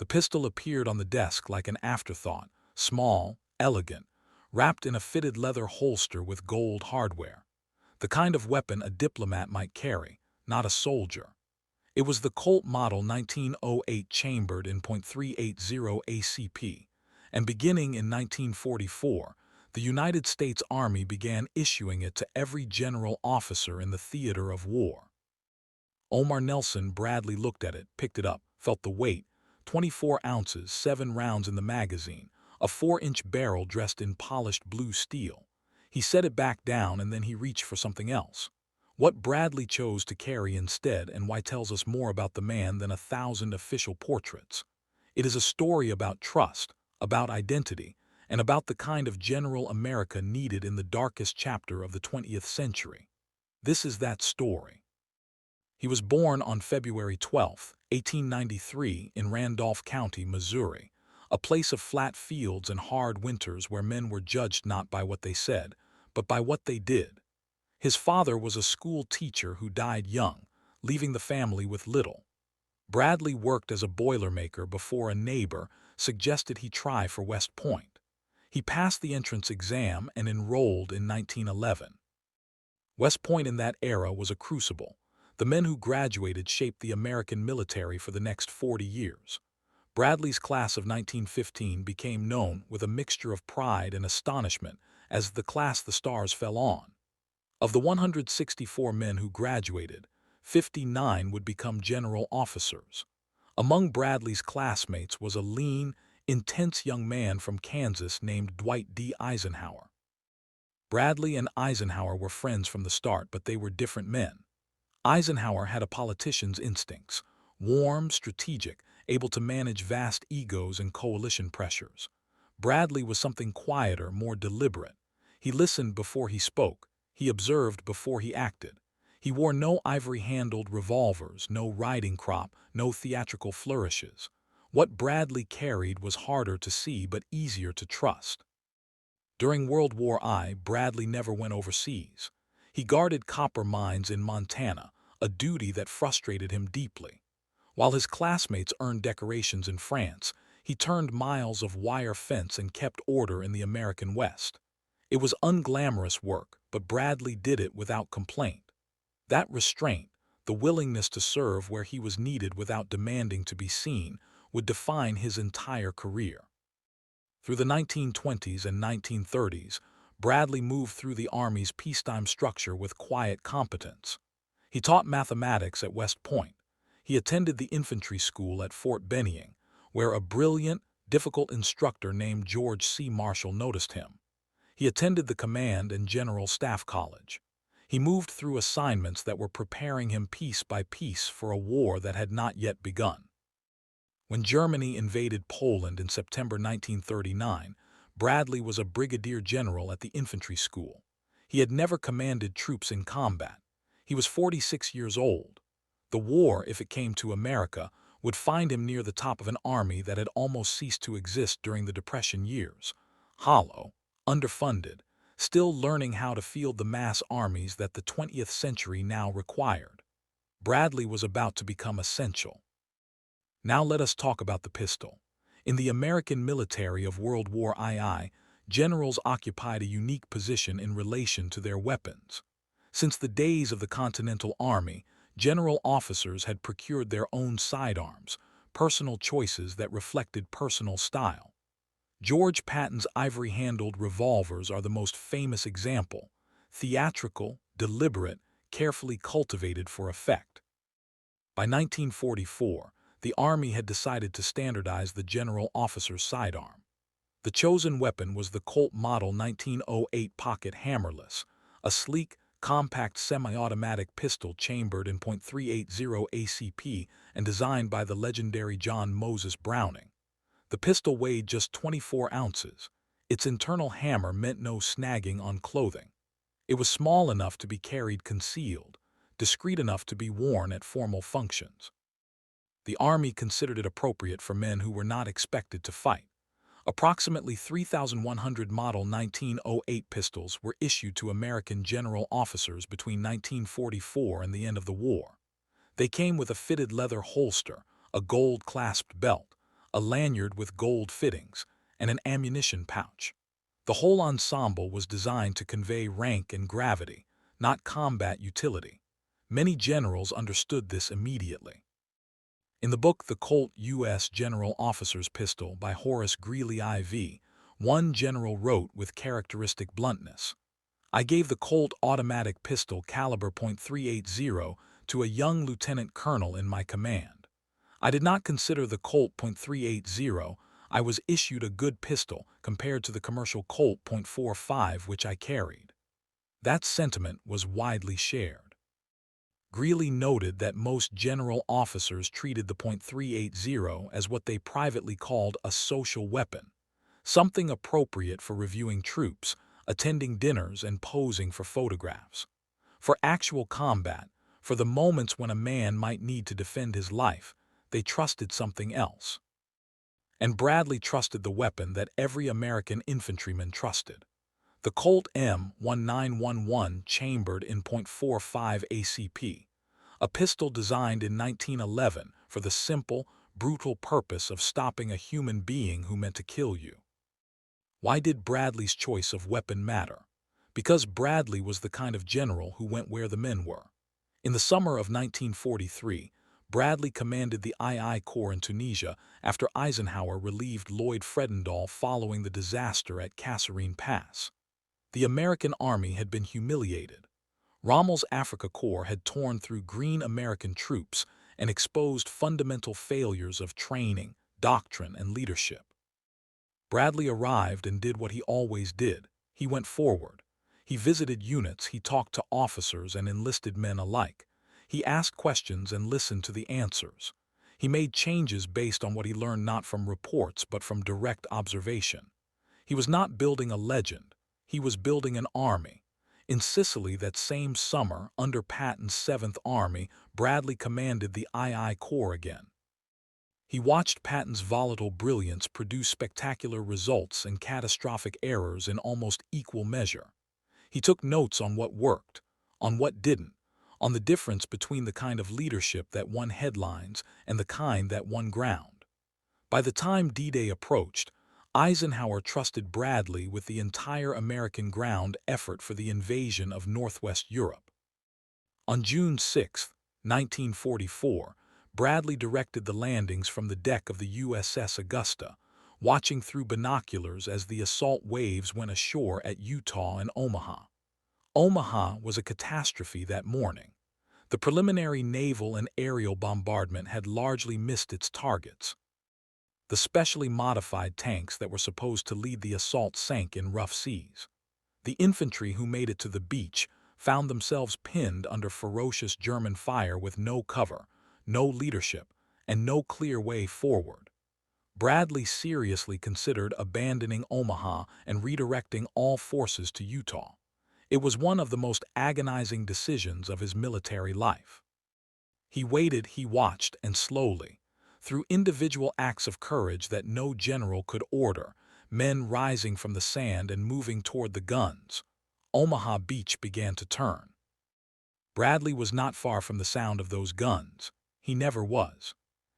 The pistol appeared on the desk like an afterthought, small, elegant, wrapped in a fitted leather holster with gold hardware. The kind of weapon a diplomat might carry, not a soldier. It was the Colt Model 1908 chambered in .380 ACP, and beginning in 1944, the United States Army began issuing it to every general officer in the theater of war. Omar Bradley looked at it, picked it up, felt the weight, 24 ounces, 7 rounds in the magazine, a 4-inch barrel dressed in polished blue steel. He set it back down and then he reached for something else. What Bradley chose to carry instead and why tells us more about the man than 1,000 official portraits. It is a story about trust, about identity, and about the kind of general America needed in the darkest chapter of the 20th century. This is that story. He was born on February 12, 1893, in Randolph County, Missouri, a place of flat fields and hard winters where men were judged not by what they said, but by what they did. His father was a school teacher who died young, leaving the family with little. Bradley worked as a boilermaker before a neighbor suggested he try for West Point. He passed the entrance exam and enrolled in 1911. West Point in that era was a crucible. The men who graduated shaped the American military for the next 40 years. Bradley's class of 1915 became known with a mixture of pride and astonishment as the class the stars fell on. Of the 164 men who graduated, 59 would become general officers. Among Bradley's classmates was a lean, intense young man from Kansas named Dwight D. Eisenhower. Bradley and Eisenhower were friends from the start, but they were different men. Eisenhower had a politician's instincts, warm, strategic, able to manage vast egos and coalition pressures. Bradley was something quieter, more deliberate. He listened before he spoke. He observed before he acted. He wore no ivory-handled revolvers, no riding crop, no theatrical flourishes. What Bradley carried was harder to see but easier to trust. During World War I, Bradley never went overseas. He guarded copper mines in Montana, a duty that frustrated him deeply. While his classmates earned decorations in France, he turned miles of wire fence and kept order in the American West. It was unglamorous work, but Bradley did it without complaint. That restraint, the willingness to serve where he was needed without demanding to be seen, would define his entire career. Through the 1920s and 1930s, Bradley moved through the Army's peacetime structure with quiet competence. He taught mathematics at West Point. He attended the infantry school at Fort Benning, where a brilliant, difficult instructor named George C. Marshall noticed him. He attended the Command and General Staff College. He moved through assignments that were preparing him piece by piece for a war that had not yet begun. When Germany invaded Poland in September 1939, Bradley was a brigadier general at the infantry school. He had never commanded troops in combat. He was 46 years old. The war, if it came to America, would find him near the top of an army that had almost ceased to exist during the Depression years. Hollow, underfunded, still learning how to field the mass armies that the 20th century now required. Bradley was about to become essential. Now let us talk about the pistol. In the American military of World War II, generals occupied a unique position in relation to their weapons. Since the days of the Continental Army, general officers had procured their own sidearms, personal choices that reflected personal style. George Patton's ivory-handled revolvers are the most famous example, theatrical, deliberate, carefully cultivated for effect. By 1944, the Army had decided to standardize the general officer's sidearm. The chosen weapon was the Colt Model 1908 pocket hammerless, a sleek, compact semi-automatic pistol chambered in .380 ACP and designed by the legendary John Moses Browning. The pistol weighed just 24 ounces. Its internal hammer meant no snagging on clothing. It was small enough to be carried concealed, discreet enough to be worn at formal functions. The Army considered it appropriate for men who were not expected to fight. Approximately 3,100 Model 1908 pistols were issued to American general officers between 1944 and the end of the war. They came with a fitted leather holster, a gold-clasped belt, a lanyard with gold fittings, and an ammunition pouch. The whole ensemble was designed to convey rank and gravity, not combat utility. Many generals understood this immediately. In the book The Colt U.S. General Officer's Pistol by Horace Greeley IV, one general wrote with characteristic bluntness, "I gave the Colt automatic pistol caliber .380 to a young lieutenant colonel in my command. I did not consider the Colt .380. I was issued a good pistol compared to the commercial Colt .45 which I carried." That sentiment was widely shared. Greeley noted that most general officers treated the .380 as what they privately called a social weapon, something appropriate for reviewing troops, attending dinners, and posing for photographs. For actual combat, for the moments when a man might need to defend his life, they trusted something else. And Bradley trusted the weapon that every American infantryman trusted. The Colt M1911 chambered in .45 ACP, a pistol designed in 1911 for the simple, brutal purpose of stopping a human being who meant to kill you. Why did Bradley's choice of weapon matter? Because Bradley was the kind of general who went where the men were. In the summer of 1943, Bradley commanded the II Corps in Tunisia after Eisenhower relieved Lloyd Fredendall following the disaster at Kasserine Pass. The American Army had been humiliated. Rommel's Afrika Korps had torn through green American troops and exposed fundamental failures of training, doctrine, and leadership. Bradley arrived and did what he always did. He went forward. He visited units, he talked to officers and enlisted men alike. He asked questions and listened to the answers. He made changes based on what he learned not from reports but from direct observation. He was not building a legend. He was building an army. In Sicily that same summer, under Patton's 7th Army, Bradley commanded the II Corps again. He watched Patton's volatile brilliance produce spectacular results and catastrophic errors in almost equal measure. He took notes on what worked, on what didn't, on the difference between the kind of leadership that won headlines and the kind that won ground. By the time D-Day approached, Eisenhower trusted Bradley with the entire American ground effort for the invasion of Northwest Europe. On June 6, 1944, Bradley directed the landings from the deck of the USS Augusta, watching through binoculars as the assault waves went ashore at Utah and Omaha. Omaha was a catastrophe that morning. The preliminary naval and aerial bombardment had largely missed its targets. The specially modified tanks that were supposed to lead the assault sank in rough seas. The infantry who made it to the beach found themselves pinned under ferocious German fire with no cover, no leadership, and no clear way forward. Bradley seriously considered abandoning Omaha and redirecting all forces to Utah. It was one of the most agonizing decisions of his military life. He waited, he watched, and slowly, through individual acts of courage that no general could order, men rising from the sand and moving toward the guns, Omaha Beach began to turn. Bradley was not far from the sound of those guns. He never was.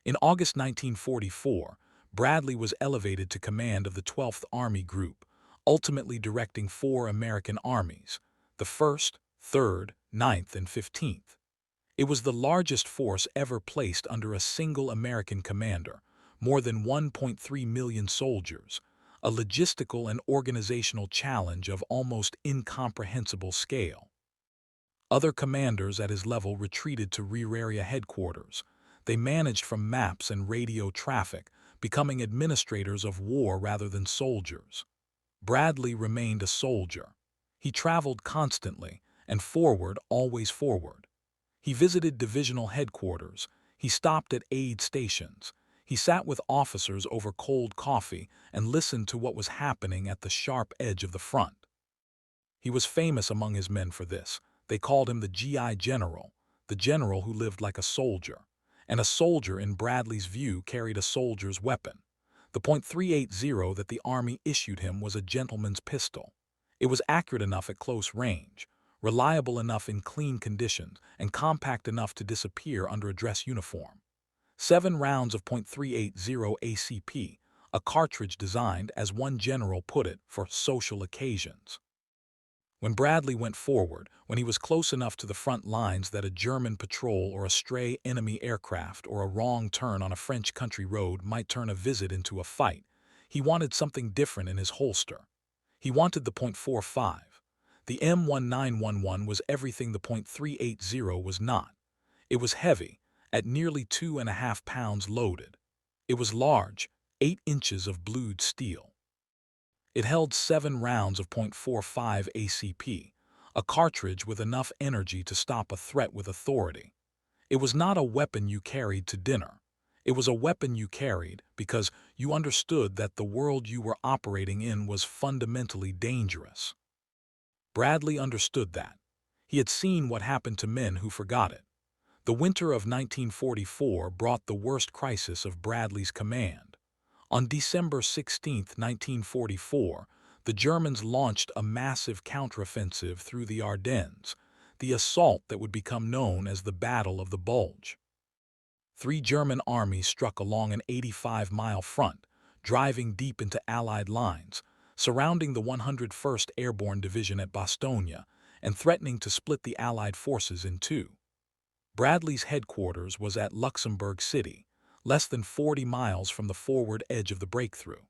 In August 1944, Bradley was elevated to command of the 12th Army Group, ultimately directing 4 American armies, the 1st, 3rd, 9th, and 15th. It was the largest force ever placed under a single American commander, more than 1.3 million soldiers, a logistical and organizational challenge of almost incomprehensible scale. Other commanders at his level retreated to rear area headquarters. They managed from maps and radio traffic, becoming administrators of war rather than soldiers. Bradley remained a soldier. He traveled constantly, and forward, always forward. He visited divisional headquarters. He stopped at aid stations. He sat with officers over cold coffee and listened to what was happening at the sharp edge of the front. He was famous among his men for this. They called him the GI General, the general who lived like a soldier. And a soldier, in Bradley's view, carried a soldier's weapon. The .380 that the Army issued him was a gentleman's pistol. It was accurate enough at close range, reliable enough in clean conditions, and compact enough to disappear under a dress uniform. 7 rounds of .380 ACP, a cartridge designed, as one general put it, for social occasions. When Bradley went forward, when he was close enough to the front lines that a German patrol or a stray enemy aircraft or a wrong turn on a French country road might turn a visit into a fight, he wanted something different in his holster. He wanted the .45. The M1911 was everything the .380 was not. It was heavy, at nearly 2.5 pounds loaded. It was large, 8 inches of blued steel. It held 7 rounds of .45 ACP, a cartridge with enough energy to stop a threat with authority. It was not a weapon you carried to dinner. It was a weapon you carried because you understood that the world you were operating in was fundamentally dangerous. Bradley understood that. He had seen what happened to men who forgot it. The winter of 1944 brought the worst crisis of Bradley's command. On December 16, 1944, the Germans launched a massive counteroffensive through the Ardennes, the assault that would become known as the Battle of the Bulge. 3 German armies struck along an 85-mile front, driving deep into Allied lines, surrounding the 101st Airborne Division at Bastogne, and threatening to split the Allied forces in two. Bradley's headquarters was at Luxembourg City, less than 40 miles from the forward edge of the breakthrough.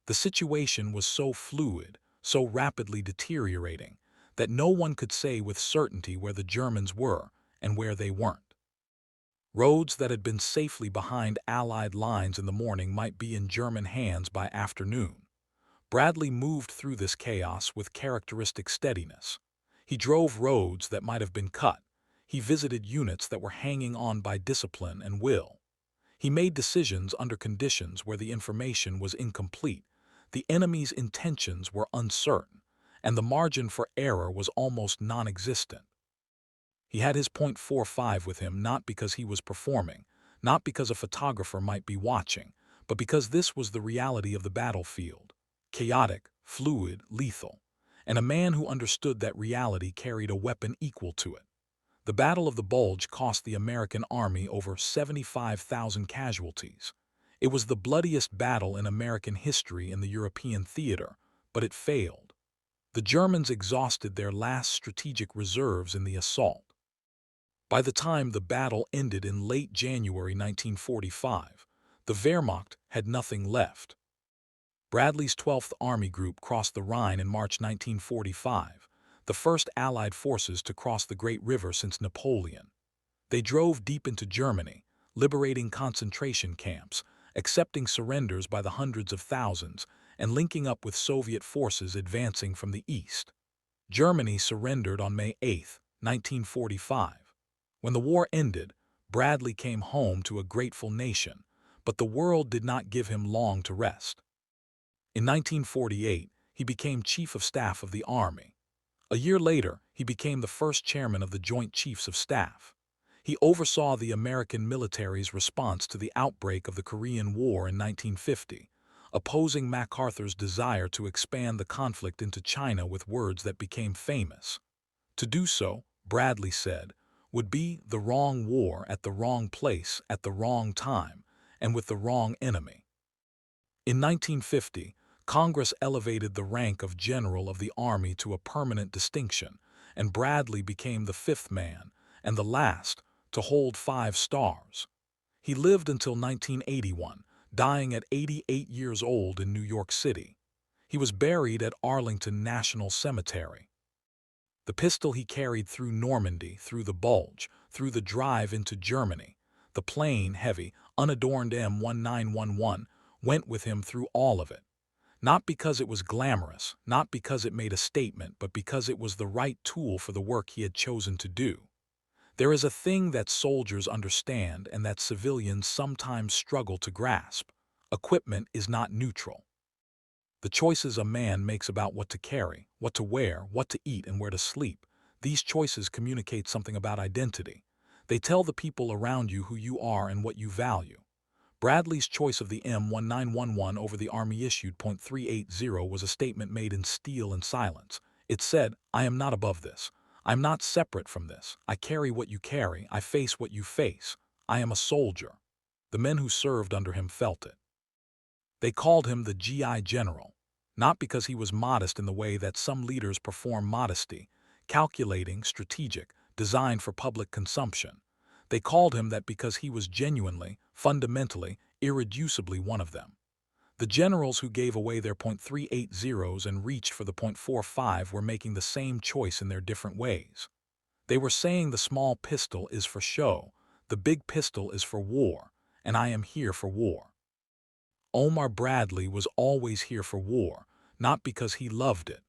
The situation was so fluid, so rapidly deteriorating, that no one could say with certainty where the Germans were and where they weren't. Roads that had been safely behind Allied lines in the morning might be in German hands by afternoon. Bradley moved through this chaos with characteristic steadiness. He drove roads that might have been cut. He visited units that were hanging on by discipline and will. He made decisions under conditions where the information was incomplete, the enemy's intentions were uncertain, and the margin for error was almost non-existent. He had his .45 with him not because he was performing, not because a photographer might be watching, but because this was the reality of the battlefield. Chaotic, fluid, lethal. And a man who understood that reality carried a weapon equal to it. The Battle of the Bulge cost the American Army over 75,000 casualties. It was the bloodiest battle in American history in the European theater, but it failed. The Germans exhausted their last strategic reserves in the assault. By the time the battle ended in late January 1945, the Wehrmacht had nothing left. Bradley's 12th Army Group crossed the Rhine in March 1945, the first Allied forces to cross the Great River since Napoleon. They drove deep into Germany, liberating concentration camps, accepting surrenders by the hundreds of thousands, and linking up with Soviet forces advancing from the east. Germany surrendered on May 8, 1945. When the war ended, Bradley came home to a grateful nation, but the world did not give him long to rest. In 1948, he became Chief of Staff of the Army. A year later, he became the first chairman of the Joint Chiefs of Staff. He oversaw the American military's response to the outbreak of the Korean War in 1950, opposing MacArthur's desire to expand the conflict into China with words that became famous. To do so, Bradley said, would be the wrong war at the wrong place at the wrong time and with the wrong enemy. In 1950, Congress elevated the rank of General of the Army to a permanent distinction, and Bradley became the 5th man, and the last, to hold 5 stars. He lived until 1981, dying at 88 years old in New York City. He was buried at Arlington National Cemetery. The pistol he carried through Normandy, through the Bulge, through the drive into Germany, the plain, heavy, unadorned M1911, went with him through all of it. Not because it was glamorous, not because it made a statement, but because it was the right tool for the work he had chosen to do. There is a thing that soldiers understand and that civilians sometimes struggle to grasp. Equipment is not neutral. The choices a man makes about what to carry, what to wear, what to eat, and where to sleep, these choices communicate something about identity. They tell the people around you who you are and what you value. Bradley's choice of the M1911 over the Army-issued .380 was a statement made in steel and silence. It said, I am not above this. I'm not separate from this. I carry what you carry. I face what you face. I am a soldier. The men who served under him felt it. They called him the GI General, not because he was modest in the way that some leaders perform modesty, calculating, strategic, designed for public consumption. They called him that because he was genuinely, fundamentally, irreducibly one of them. The generals who gave away their .380s and reached for the .45 were making the same choice in their different ways. They were saying the small pistol is for show, the big pistol is for war, and I am here for war. Omar Bradley was always here for war, not because he loved it.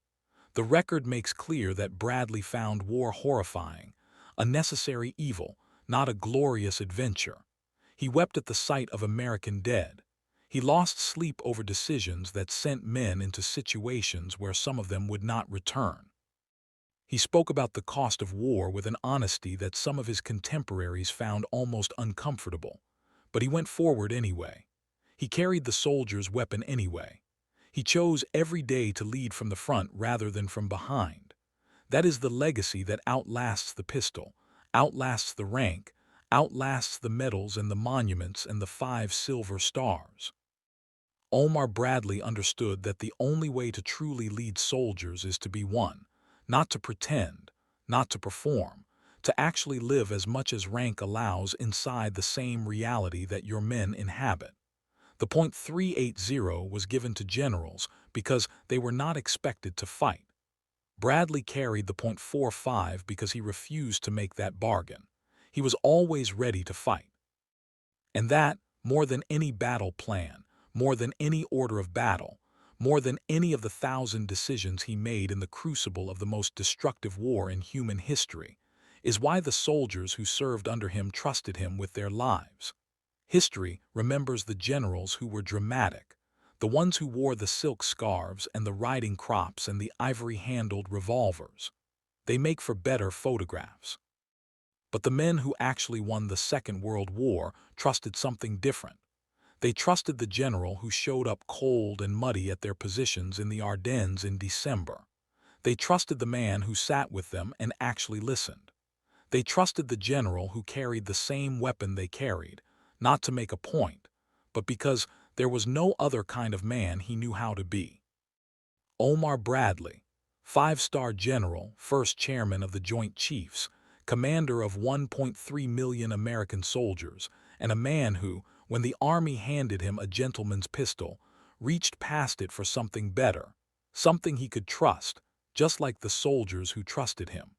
The record makes clear that Bradley found war horrifying, a necessary evil, not a glorious adventure. He wept at the sight of American dead. He lost sleep over decisions that sent men into situations where some of them would not return. He spoke about the cost of war with an honesty that some of his contemporaries found almost uncomfortable. But he went forward anyway. He carried the soldier's weapon anyway. He chose every day to lead from the front rather than from behind. That is the legacy that outlasts the pistol, outlasts the rank, outlasts the medals and the monuments and the 5 silver stars. Omar Bradley understood that the only way to truly lead soldiers is to be one, not to pretend, not to perform, to actually live as much as rank allows inside the same reality that your men inhabit. The .380 was given to generals because they were not expected to fight. Bradley carried the .45 because he refused to make that bargain. He was always ready to fight. And that, more than any battle plan, more than any order of battle, more than any of the 1,000 decisions he made in the crucible of the most destructive war in human history, is why the soldiers who served under him trusted him with their lives. History remembers the generals who were dramatic, the ones who wore the silk scarves and the riding crops and the ivory-handled revolvers. They make for better photographs. But the men who actually won the Second World War trusted something different. They trusted the general who showed up cold and muddy at their positions in the Ardennes in December. They trusted the man who sat with them and actually listened. They trusted the general who carried the same weapon they carried, not to make a point, but because there was no other kind of man he knew how to be. Omar Bradley, 5-star general, first chairman of the Joint Chiefs, commander of 1.3 million American soldiers, and a man who, when the army handed him a gentleman's pistol, reached past it for something better, something he could trust, just like the soldiers who trusted him.